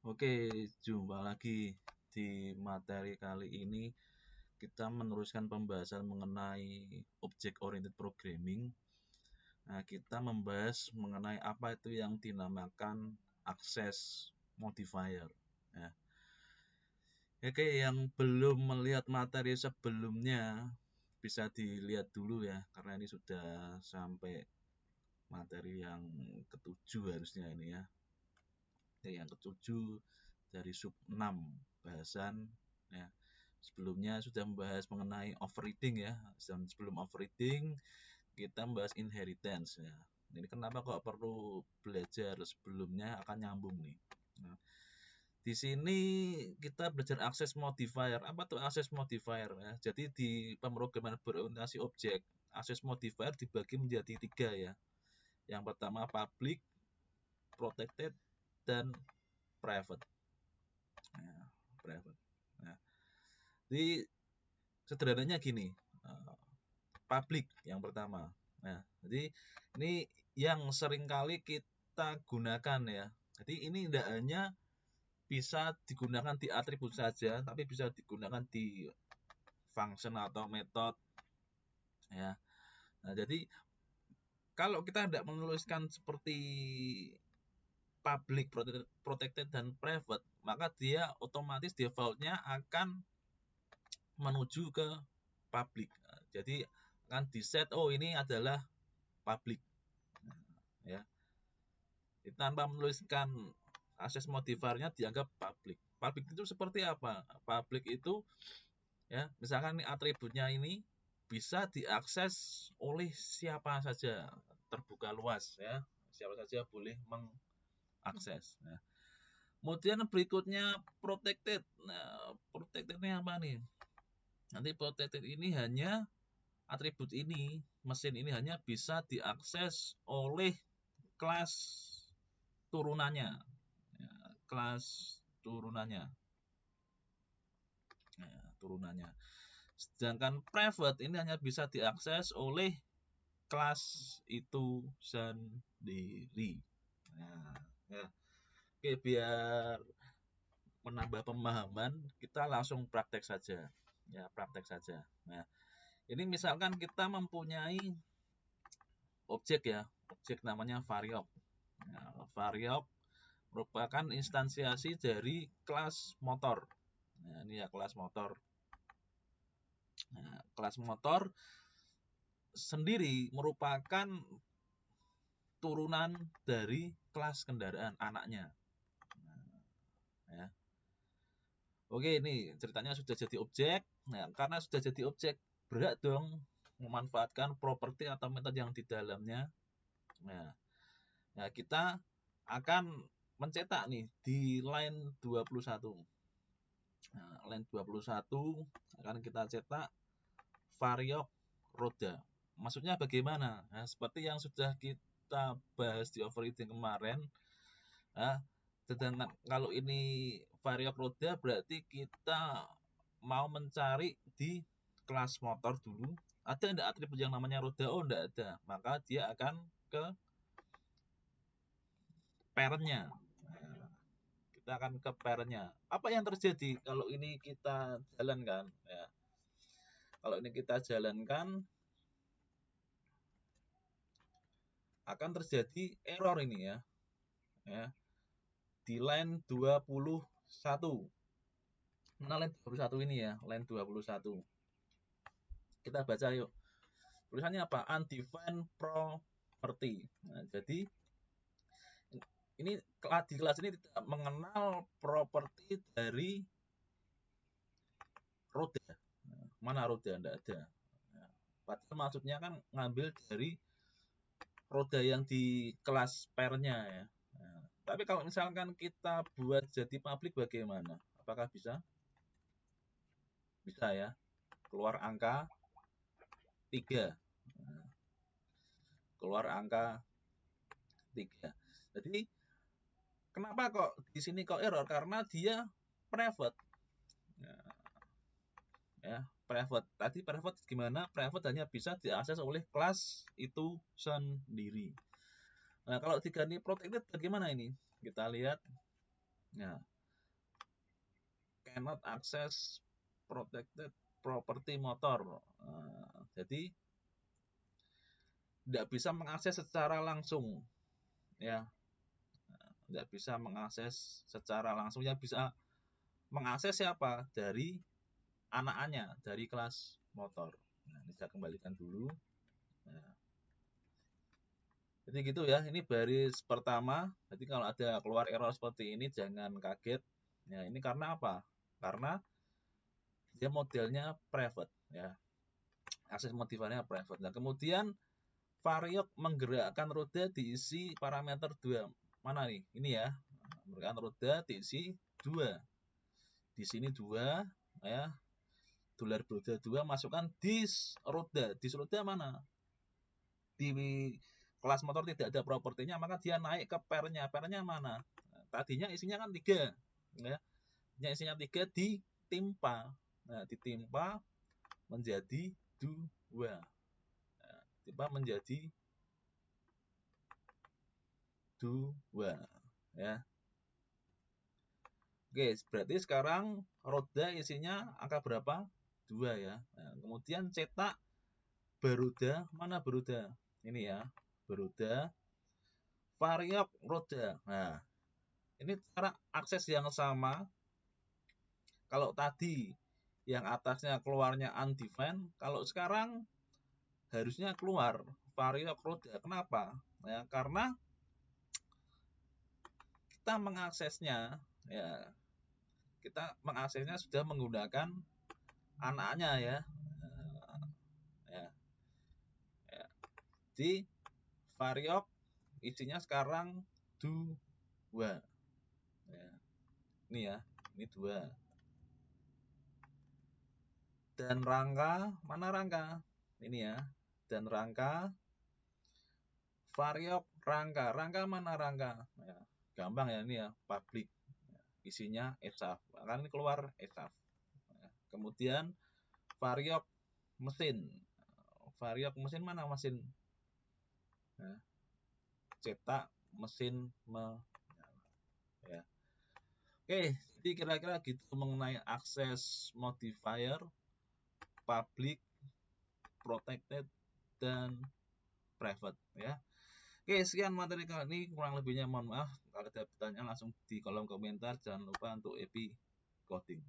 Oke, jumpa lagi di materi kali ini. Kita meneruskan pembahasan mengenai Object Oriented Programming. Nah, kita membahas mengenai apa itu yang dinamakan Access Modifier. Ya. Oke, yang belum melihat materi sebelumnya bisa dilihat dulu ya, karena ini sudah sampai materi yang ketujuh harusnya ini ya. Yang ketujuh dari sub 6 bahasan ya. Sebelumnya sudah membahas mengenai overriding ya. Dan sebelum overriding kita membahas inheritance ya. Ini kenapa kok perlu belajar sebelumnya akan nyambung nih. Nah, di sini kita belajar access modifier. Apa tuh access modifier ya? Jadi di pemrograman berorientasi objek, access modifier dibagi menjadi 3 ya. Yang pertama public, protected, dan private. Nah, private. Nah, jadi sederhananya gini, public yang pertama. Nah, jadi ini yang seringkali kita gunakan ya. Jadi ini tidak hanya bisa digunakan di atribut saja, tapi bisa digunakan di function atau metode ya. Nah, jadi kalau kita tidak menuliskan seperti public, protected, dan private, maka dia otomatis defaultnya akan menuju ke public. Jadi akan di set, oh ini adalah public. Ya. Tanpa menuliskan access modifiernya dianggap public. Public itu seperti apa? Public itu ya, misalkan ini atributnya ini bisa diakses oleh siapa saja, terbuka luas ya. Siapa saja boleh mengakses. Nah, kemudian berikutnya protected. Nah, protectednya apa nih? Nanti protected ini hanya atribut ini, mesin ini hanya bisa diakses oleh kelas turunannya. Ya, kelas turunannya. Ya, turunannya. Sedangkan private ini hanya bisa diakses oleh kelas itu sendiri. Nah, ya. Oke, biar menambah pemahaman, kita langsung praktek saja. Ya, praktek saja. Nah, ini misalkan kita mempunyai objek ya, objek namanya variab. Nah, variab merupakan instansiasi dari kelas motor. Nah, ini ya kelas motor. Nah, kelas motor sendiri merupakan turunan dari kelas kendaraan anaknya. Nah, ya. Oke, ini ceritanya sudah jadi objek. Nah, karena sudah jadi objek, berhak dong memanfaatkan properti atau metode yang di dalamnya. Nah, kita akan mencetak nih di line 21. Nah, line 21 akan kita cetak variab roda. Maksudnya bagaimana? Nah, seperti yang sudah kita bahas di overriding kemarin. Nah, sedangkan kalau ini variab roda berarti kita mau mencari di kelas motor dulu. Ada enggak atribut yang namanya roda? Oh, enggak ada. Maka dia akan ke parent-nya. Nah, kita akan ke parent-nya. Apa yang terjadi kalau ini kita jalankan? Ya. Kalau ini kita jalankan, akan terjadi error ini ya. Di line 21. Nah, line 21 ini ya, line 21. Kita baca yuk. Tulisannya apa? Undefined property. Nah, jadi ini di kelas ini tidak mengenal properti dari roda. Nah, mana roda? Tidak ada. Nah, padahal maksudnya kan ngambil dari roda yang di kelas pair-nya ya. Nah, tapi kalau misalkan kita buat jadi public bagaimana? Apakah bisa? Bisa ya. Keluar angka 3. Nah, keluar angka 3. Jadi kenapa kok di sini kok error? Karena dia private. Ya, private. Tadi private gimana? Private hanya bisa diakses oleh kelas itu sendiri. Nah, kalau diganti protected bagaimana ini? Kita lihat. Nah, cannot access protected property motor. Jadi tidak bisa mengakses secara langsung, ya, tidak bisa mengakses secara langsung. Yang bisa mengakses siapa? Dari anak-annya, dari kelas motor. Nah, ini saya kembalikan dulu. Nah, jadi gitu ya, ini baris pertama. Jadi kalau ada keluar error seperti ini jangan kaget. Ya, ini karena apa? Karena dia modelnya private, ya. Akses modifiernya private. Nah, kemudian variok menggerakkan roda diisi parameter 2. Mana nih? Ini ya. Menggerakkan roda diisi 2. Di sini 2, ya. Dolar roda 2 masukkan dis roda. Dis roda mana? Di kelas motor tidak ada propertinya, maka dia naik ke pernya. Pernya mana? Nah, tadinya isinya kan 3, ya. Yang isinya 3 ditimpa. Nah, ditimpa menjadi 2. Nah, timpa menjadi 2, ya. Oke, berarti sekarang roda isinya angka berapa? 2, ya. Nah, kemudian cetak baruda, mana baruda? Ini ya, baruda variok roda. Nah, ini cara akses yang sama. Kalau tadi yang atasnya keluarnya undefined, kalau sekarang harusnya keluar variok roda. Kenapa? Ya, karena kita mengaksesnya, ya, kita mengaksesnya sudah menggunakan anaknya, ya. Ya, ya. Di variok isinya sekarang 2, ya. Ini ya, ini 2. Dan rangka, mana rangka? Ini ya, dan rangka variok rangka. Rangka mana rangka? Ya, gampang ya, ini ya, public. Isinya ESAF. Kan ini keluar ESAF. Ya. Kemudian variok mesin. Variok mesin mana mesin? Nah, cetak mesin ya. Oke, jadi kira-kira gitu mengenai akses modifier, public, protected, dan private, ya. Oke, sekian materi kali ini, kurang lebihnya mohon maaf. Kalau ada pertanyaan langsung di kolom komentar. Jangan lupa untuk EPI coding.